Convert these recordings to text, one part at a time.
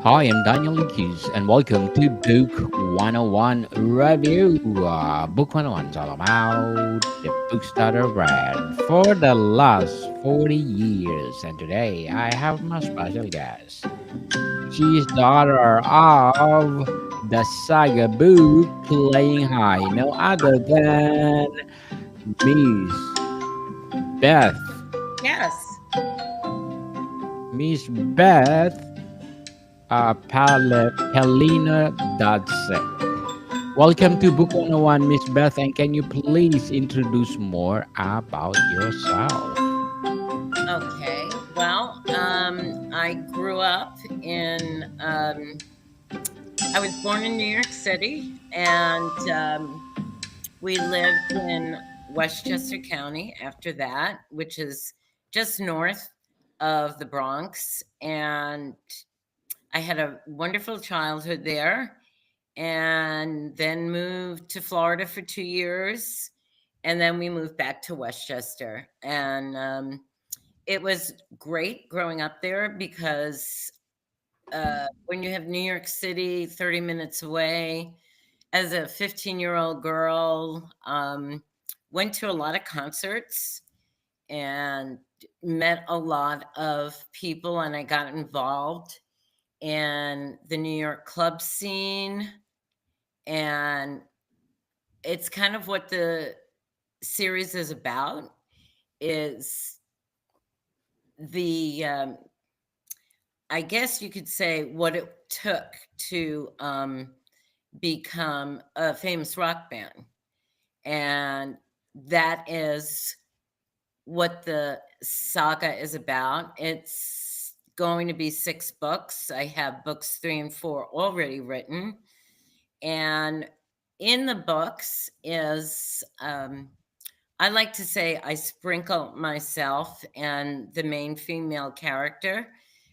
Hi, I'm Daniel Lucas, and welcome to Book 101 Review. Book 101 is all about the books that are read for the last 40 years. And today I have my special guest. She's daughter of the saga book Playing High, no other than Miss Beth. Yes. Miss Beth Palina Dodson. Welcome to Book 101, Miss Beth, and can you please introduce more about yourself? Okay. I grew up in, I was born in New York City and we lived in Westchester County after that, which is just north of the Bronx. And I had a wonderful childhood there and then moved to Florida for 2 years. And then we moved back to Westchester. And it was great growing up there because when you have New York City 30 minutes away, as a 15-year-old girl, went to a lot of concerts and met a lot of people, and I got involved in the New York club scene. And it's kind of what the series is about is the I guess you could say what it took to become a famous rock band. And that is what the saga is about. It's going to be 6 books. I have books 3 and 4 already written. And in the books is, I like to say, I sprinkle myself, and the main female character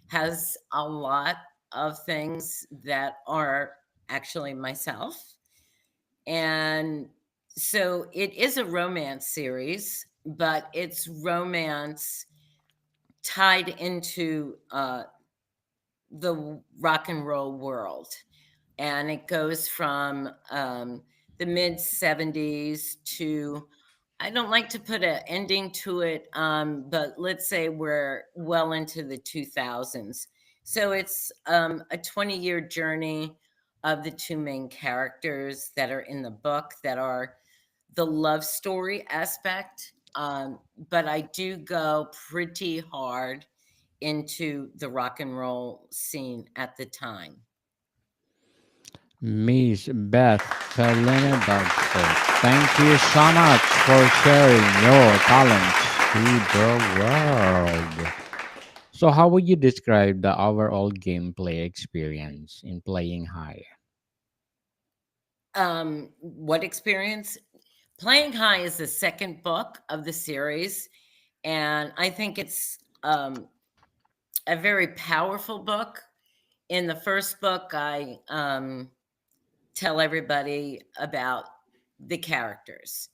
has a lot of things that are actually myself. And so it is a romance series, but it's romance tied into the rock and roll world. And it goes from the mid 70s to, I don't like to put an ending to it, but let's say we're well into the 2000s. So it's a 20-year journey of the two main characters that are in the book that are the love story aspect. But I do go pretty hard into the rock and roll scene at the time. Miss Beth Palina Dodson, thank you so much for sharing your talents to the world. So, how would you describe the overall gameplay experience in playing high? What experience? Playing High is the second book of the series, and I think it's a very powerful book. In the first book, I tell everybody about the characters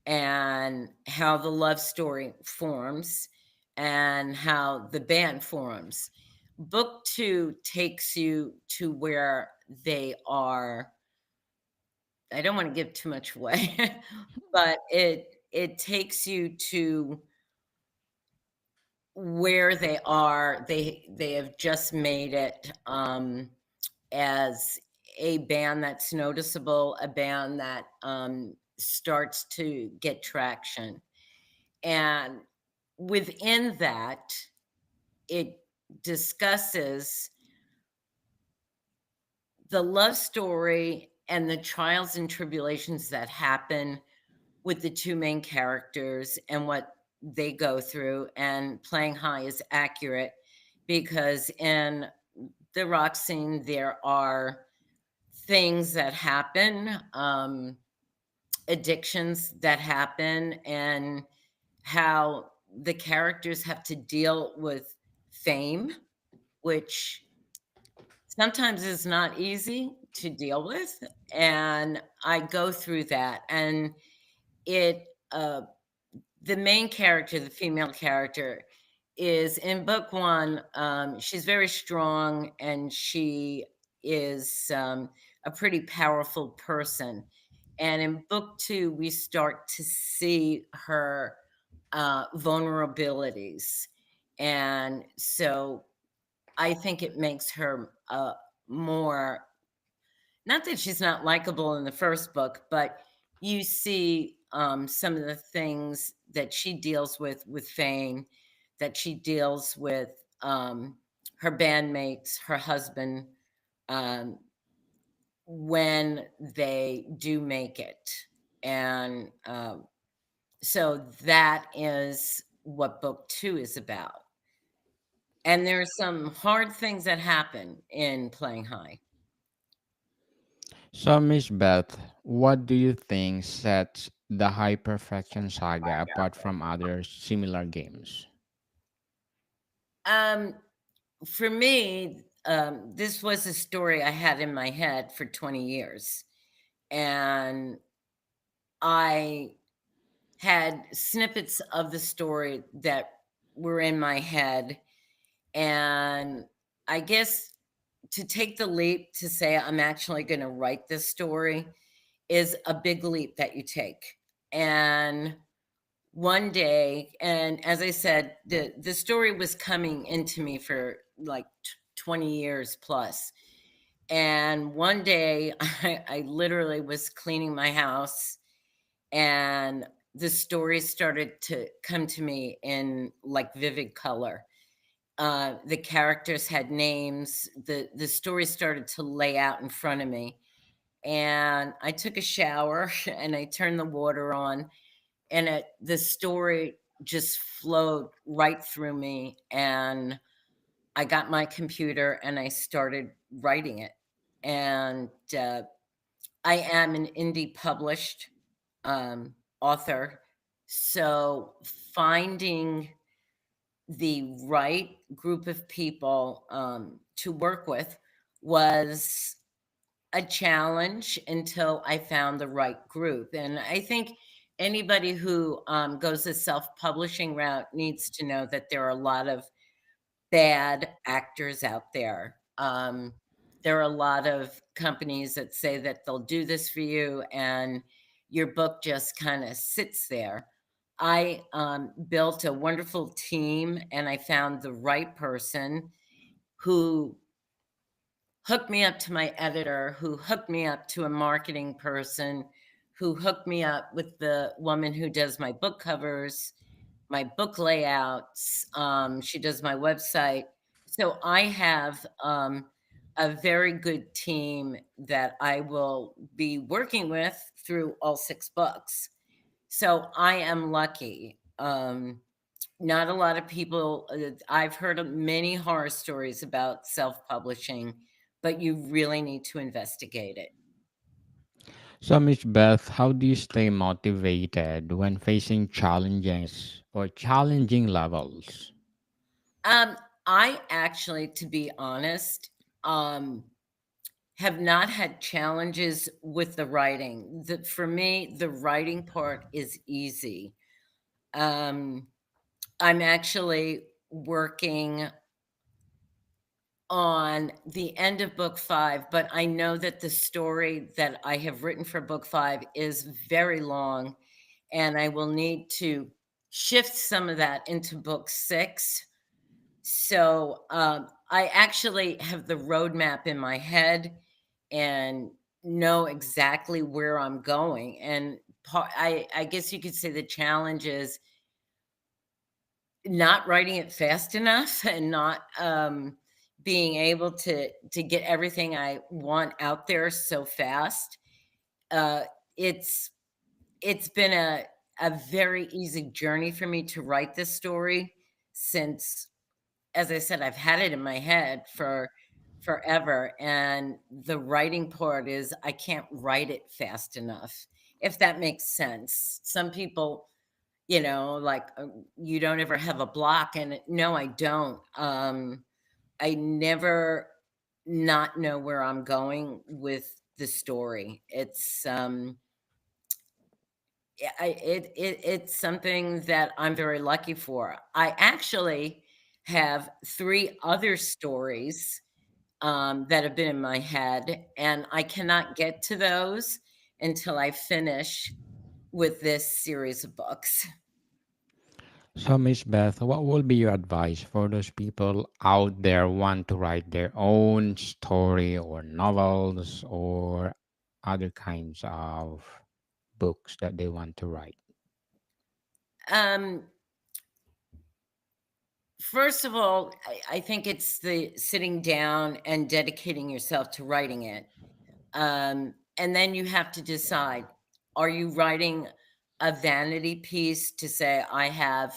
and how the love story forms and how the band forms. Book 2 takes you to where they are. I don't want to give too much away, but it takes you to where they are. They have just made it as a band that's noticeable, a band that starts to get traction. And within that, it discusses the love story and the trials and tribulations that happen with the two main characters and what they go through. And Playing High is accurate because in the rock scene, there are things that happen, addictions that happen, and how the characters have to deal with fame, which sometimes is not easy to deal with. And I go through that. And it, uh, the main character, the female character, is in book one, she's very strong and she is a pretty powerful person. And in book two, we start to see her vulnerabilities. And so I think it makes her more, not that she's not likable in the first book, but you see some of the things that she deals with Fane, that she deals with her bandmates, her husband, um, when they do make it. And so that is what book two is about. And there are some hard things that happen in Playing High. So, Miss Beth, what do you think sets the High Perfection Saga apart from other similar games? Um, for me, this was a story I had in my head for 20 years. And I had snippets of the story that were in my head. And I guess to take the leap to say I'm actually going to write this story is a big leap that you take. And one day, and as I said, the story was coming into me for like 20 years plus. And one day I literally was cleaning my house and the story started to come to me in like vivid color. The characters had names. The story started to lay out in front of me. And I took a shower and I turned the water on, and the story just flowed right through me. And I got my computer and I started writing it. And I am an indie published author. So finding the right group of people to work with was a challenge until I found the right group. And I think anybody who goes the self publishing route needs to know that there are a lot of bad actors out there. There are a lot of companies that say that they'll do this for you, and your book just kind of sits there. I built a wonderful team, and I found the right person who hooked me up to my editor, who hooked me up to a marketing person, who hooked me up with the woman who does my book covers, my book layouts. She does my website. So I have a very good team that I will be working with through all six books. So I am lucky. Not a lot of people, I've heard of many horror stories about self publishing, but you really need to investigate it. So, Miss Beth, how do you stay motivated when facing challenges or challenging levels? Um, I actually, to be honest, um, have not had challenges with the writing. For me, the writing part is easy. Um, I'm actually working on the end of book five, but I know that the story that I have written for book five is very long, and I will need to shift some of that into book six. So I actually have the roadmap in my head and know exactly where I'm going. And I guess you could say the challenge is not writing it fast enough and not being able to get everything I want out there so fast. Uh, it's it's been a very easy journey for me to write this story since, as I said, I've had it in my head for forever. And the writing part is I can't write it fast enough, if that makes sense. Some people, like, you don't ever have a block. And no, I don't. I never not know where I'm going with the story. It's, it's something that I'm very lucky for. I actually have 3 other stories, that have been in my head, and I cannot get to those until I finish with this series of books. So, Miss Beth, what will be your advice for those people out there want to write their own story or novels or other kinds of books that they want to write? Um, First of all, I think it's the sitting down and dedicating yourself to writing it. And then you have to decide, are you writing a vanity piece to say, I have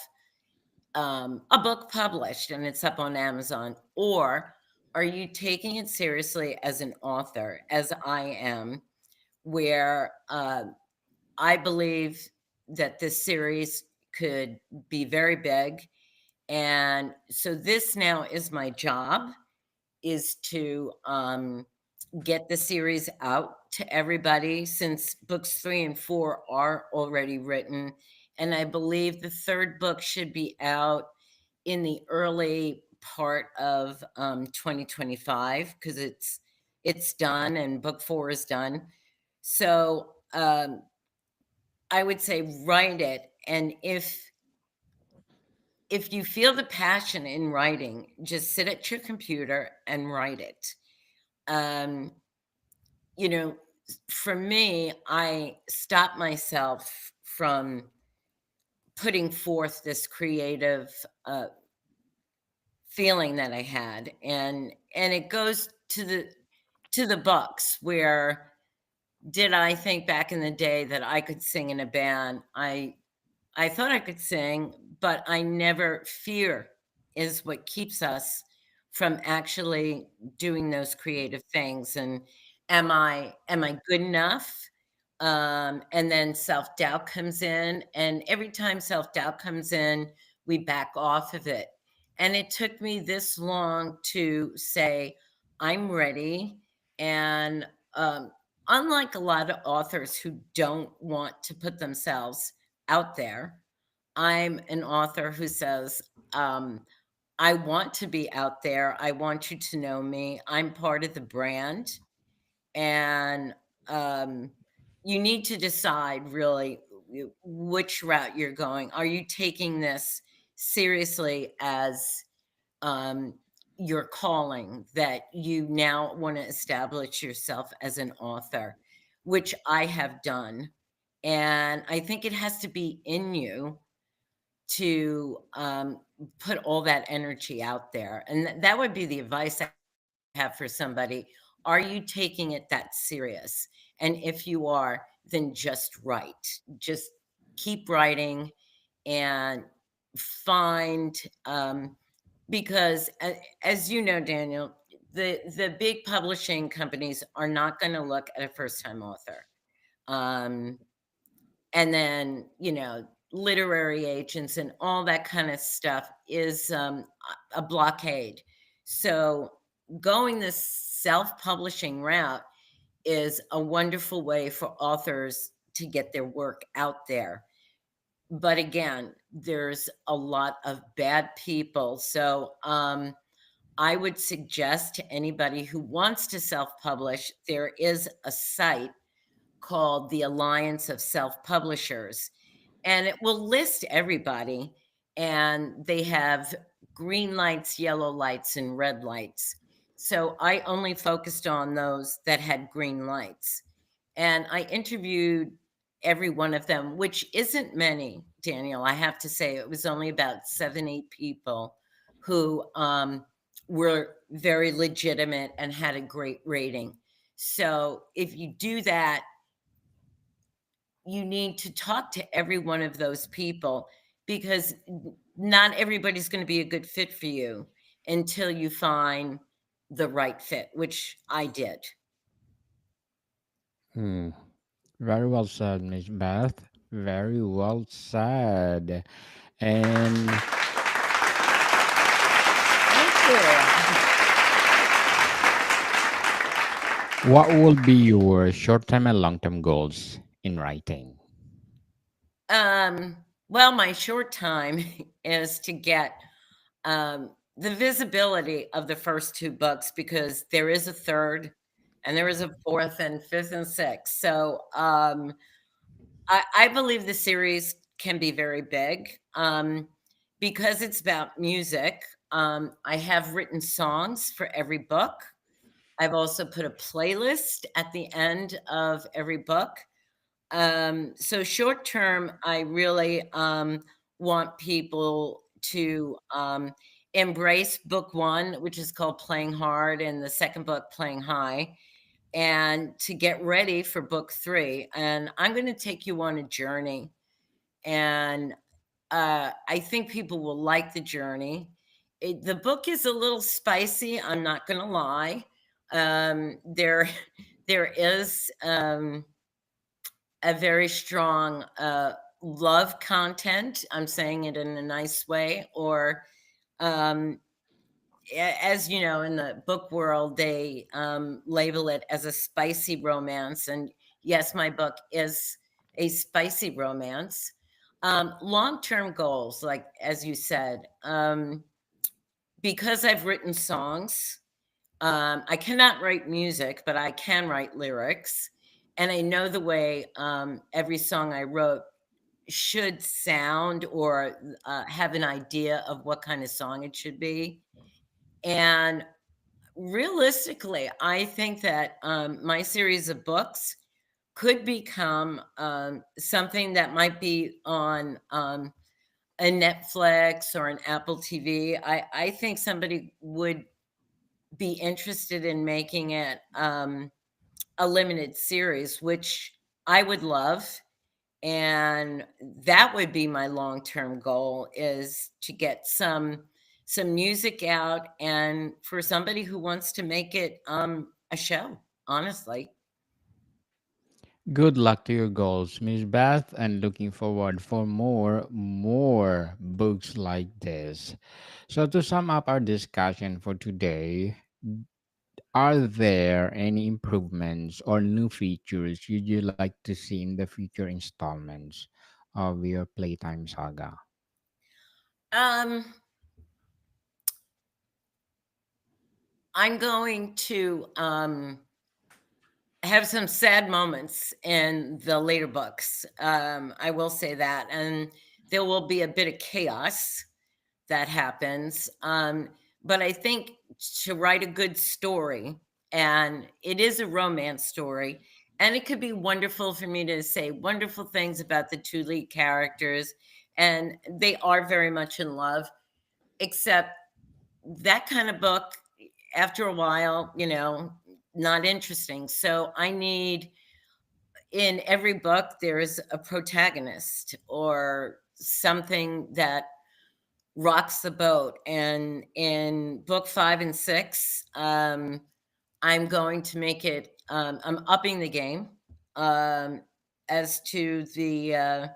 a book published and it's up on Amazon? Or are you taking it seriously as an author, as I am, where I believe that this series could be very big. And so this now is my job, is to get the series out to everybody, since books 3 and 4 are already written. And I believe the third book should be out in the early part of 2025, because it's done and book 4 is done. So I would say write it, and if you feel the passion in writing, just sit at your computer and write it. Um, you know, for me, I stop myself from putting forth this creative feeling that I had, and it goes to the books, where did I think back in the day that I could sing in a band? I thought I could sing, but I never fear is what keeps us from actually doing those creative things. And am I good enough? And then self-doubt comes in, and every time self-doubt comes in, we back off of it. And it took me this long to say, I'm ready. And unlike a lot of authors who don't want to put themselves out there, I'm an author who says, I want to be out there. I want you to know me. I'm part of the brand. And um, you need to decide really which route you're going. Are you taking this seriously as um, your calling, that you now want to establish yourself as an author, which I have done? And I think it has to be in you to put all that energy out there. And that would be the advice I have for somebody. Are you taking it that serious? And if you are, then just write. Just keep writing and find, because as you know, Daniel, the big publishing companies are not going to look at a first time author. Um, and then, literary agents and all that kind of stuff is a blockade. So going this self-publishing route is a wonderful way for authors to get their work out there. But again, there's a lot of bad people. So I would suggest to anybody who wants to self-publish, there is a site called the Alliance of Self-Publishers, and it will list everybody, and they have green lights, yellow lights, and red lights. So I only focused on those that had green lights, and I interviewed every one of them, which isn't many, Daniel. I have to say, it was only about 7, 8 people who were very legitimate and had a great rating. So if you do that, you need to talk to every one of those people, because not everybody's going to be a good fit for you until you find the right fit, which I did. Hmm. Very well said, Miss Beth. Very well said. And Thank you. what will be your short-term and long-term goals in writing? Well, my short time is to get the visibility of the first two books, because there is a third and there is a fourth and fifth and sixth. So I believe the series can be very big, because it's about music. I have written songs for every book. I've also put a playlist at the end of every book. So short term, I really want people to embrace book one, which is called Playing Hard, and the second book, Playing High, and to get ready for book three. And I'm going to take you on a journey. And I think people will like the journey. The book is a little spicy, I'm not going to lie. There, there is a very strong love content. I'm saying it in a nice way. Or, um, as you know, in the book world, they label it as a spicy romance. And yes, my book is a spicy romance. Long term goals, like as you said, because I've written songs, I cannot write music, but I can write lyrics. And I know the way every song I wrote should sound, or have an idea of what kind of song it should be. And realistically, I think that my series of books could become something that might be on a Netflix or an Apple TV. I think somebody would be interested in making it a limited series, which I would love. And that would be my long-term goal, is to get some music out, and for somebody who wants to make it a show, honestly. Good luck to your goals, Miss Beth, and looking forward for more books like this. So to sum up our discussion for today, are there any improvements or new features you like to see in the future installments of your Playtime Saga? um I'm going to have some sad moments in the later books. I will say that. And there will be a bit of chaos that happens. But I think to write a good story, and it is a romance story, and it could be wonderful for me to say wonderful things about the two lead characters, and they are very much in love, except that kind of book, after a while, not interesting. So I need, in every book, there's a protagonist or something that rocks the boat. And in book five and six, I'm going to make it, I'm upping the game um, as to the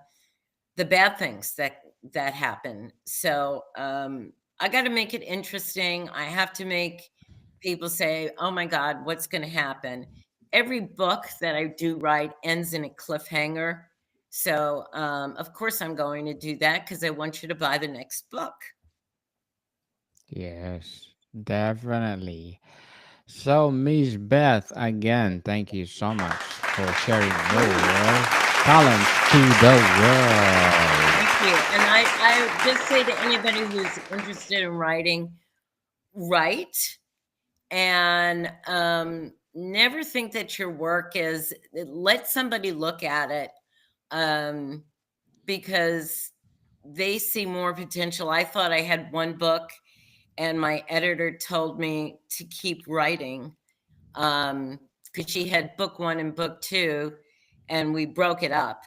bad things that happen. So I got to make it interesting. I have to make people say, "Oh my God, what's going to happen?" Every book that I do write ends in a cliffhanger. So of course I'm going to do that, because I want you to buy the next book. Yes, definitely. So, Miss Beth, again, thank you so much for sharing your talents to the world. Thank you. And I just say to anybody who's interested in writing, write. And never think that your work is, let somebody look at it, um, because they see more potential. I thought I had one book, and my editor told me to keep writing, because she had book one and book two, and we broke it up.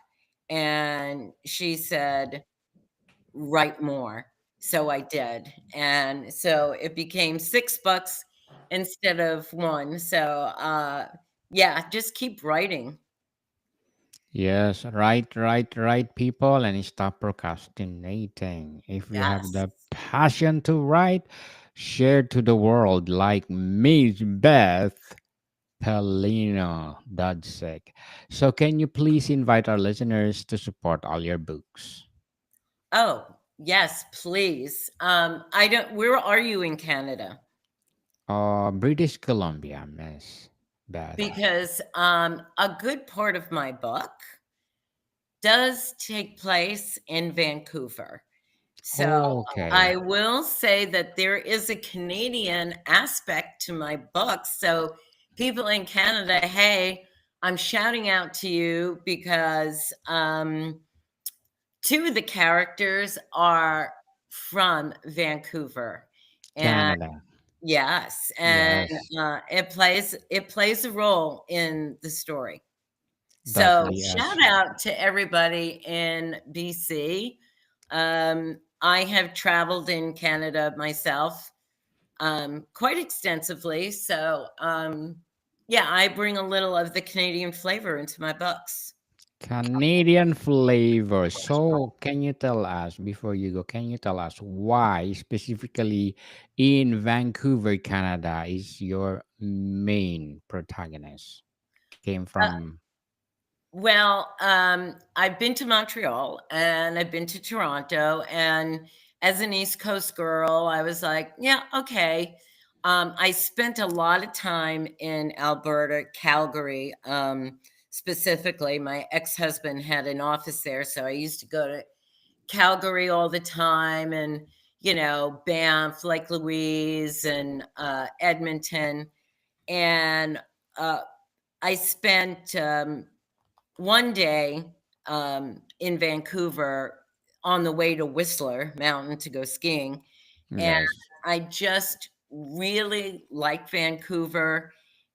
And she said, write more. So I did. And so it became 6 books instead of one. So yeah, just keep writing. Yes, right, people, and stop procrastinating. If you have Yes. the passion to write, share to the world like Miss Beth Pelino Dudzik. So, can you please invite our listeners to support all your books? Oh, Yes, please. I don't. Where are you in Canada? British Columbia, Miss Beth. Because a good part of my book does take place in Vancouver. So Okay. I will say that there is a Canadian aspect to my book. So people in Canada, hey, I'm shouting out to you because two of the characters are from Vancouver. And Canada. yes, and Yes. it plays a role in the story. That's So the shout out to everybody in BC. I have traveled in Canada myself quite extensively. So yeah, I bring a little of the Canadian flavor into my books. Canadian flavor. So, can you tell us before you go? Can you tell us why specifically in Vancouver, Canada, is your main protagonist came Uh, from? well, I've been to Montreal and I've been to Toronto. And as an East Coast girl, I was like, yeah, okay. I spent a lot of time in Alberta, Calgary, specifically. My ex husband had an office there. So I used to go to Calgary all the time and, Banff, Lake Louise, and Edmonton. And uh, I spent one day in Vancouver on the way to Whistler Mountain to go skiing. And Yes. I just really like Vancouver.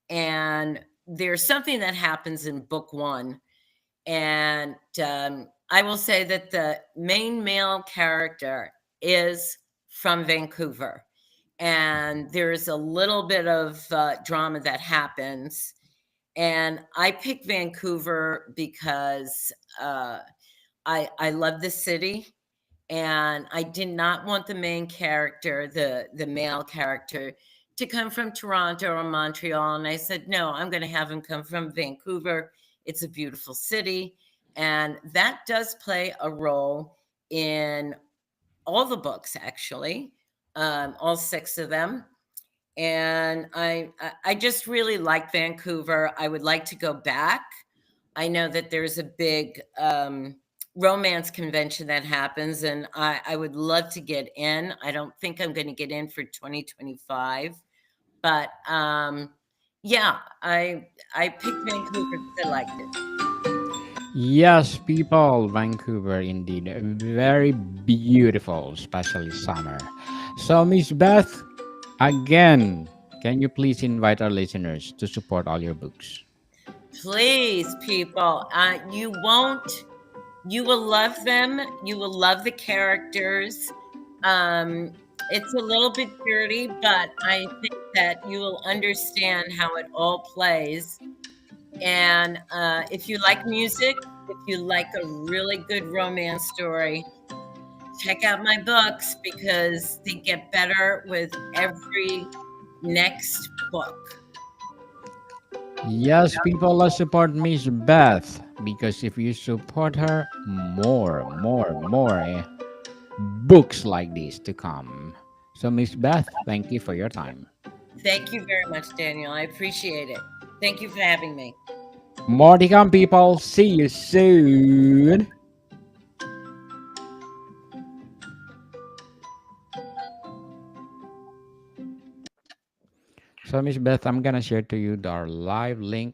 And there's something that happens in book one. And I will say that the main male character is from Vancouver. And there's a little bit of drama that happens. And I picked Vancouver because I love the city, and I did not want the main character, the male character, to come from Toronto or Montreal. And I said, no, I'm going to have him come from Vancouver. It's a beautiful city, and that does play a role in all the books, actually, all six of them. And I just really like Vancouver. I would like to go back. I know that there's a big romance convention that happens, and I would love to get in. I don't think I'm going to get in for 2025, but yeah, I picked Vancouver because I liked it. Yes, people, Vancouver indeed. Very beautiful, especially summer. So, Miss Beth, again, can you please invite our listeners to support all your books? Please, people, you will love them. You will love the characters. It's a little bit dirty, but I think that you will understand how it all plays. And if you like music, if you like a really good romance story, check out my books because they get better with every next book. Yes, people, let's support Miss Beth because if you support her, more books like this to come. So, Miss Beth, thank you for your time. Thank you very much, Daniel. I appreciate it. Thank you for having me. More to come, people. See you soon. So, Miss Beth, I'm gonna share to you our live link